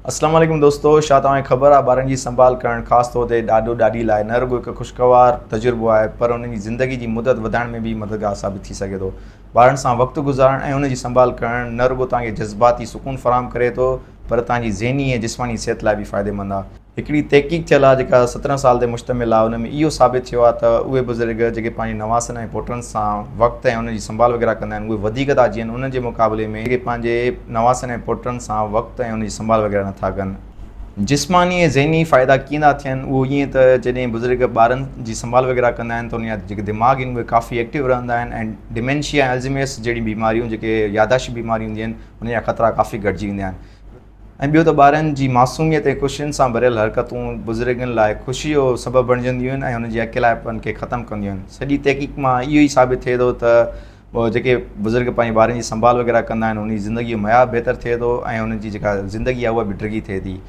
अस्सलाम वालेकुम दोस्तों, छा तव्हांखे ख़बर आहे ॿारनि जी संभाल करणु ख़ासि तौर ते ॾाॾो ॾाॾी लाइ न रुॻो हिकु ख़ुशगवार तजुर्बो आहे पर उन्हनि जी ज़िंदगी जी मुदत वधाइण में बि मददगार साबित थी सघे थो। ॿारनि सां वक़्तु गुज़ारणु ऐं उन जी संभाल करणु न रुॻो तव्हांखे जज़्बाती सुकून फ़राहम करे थो पर तव्हांजी ज़हनी ऐं जिस्मानी सिहत लाइ बि फ़ाइदेमंद आहे। हिकिड़ी तहक़ीक़ थियल आहे जेका 17 साल ते मुश्तमिल आहे। उन में इहो साबित थियो आहे त उहे बुज़ुर्ग जेके पंहिंजे नवासनि ऐं पुटनि सां वक़्तु ऐं उन जी संभाल वग़ैरह कंदा आहिनि उहे वधीक था जीअनि उन जे मुक़ाबले में जेके पंहिंजे नवासनि ऐं पुटनि सां वक़्तु ऐं उन जी संभाल वग़ैरह नथा कनि। जिस्मानी ऐं ज़हनी फ़ाइदा कीअं था थियनि उहो ईअं त जॾहिं बुज़ुर्ग ॿारनि जी संभाल वग़ैरह कंदा आहिनि त उन जा जेके दिमाग़ आहिनि उहे काफ़ी एक्टिव रहंदा आहिनि ऐं डिमेंशिया ऐं अल्ज़ीमेर्स जहिड़ी बीमारियूं जेके यादाश्त बीमारियूं हूंदियूं आहिनि उन जा ख़तरा काफ़ी घटिजी वेंदा आहिनि। ऐं ॿियो त ॿारनि जी मासूमियत ऐं ख़ुशियुनि सां भरियल हरकतूं बुज़ुर्गनि लाइ ख़ुशी जो सबबु बणिजंदियूं आहिनि ऐं उन जे अकेलापन खे ख़तमु कंदियूं आहिनि। सॼी तहक़ीक़ मां इहो ई साबित थिए थो त जेके बुज़ुर्ग पंहिंजे ॿारनि जी संभाल वग़ैरह कंदा आहिनि उन जी ज़िंदगी जो मयार बहितर थिए थो ऐं उन जी जेका ज़िंदगी आहे उहा बि डिघी थिए थी।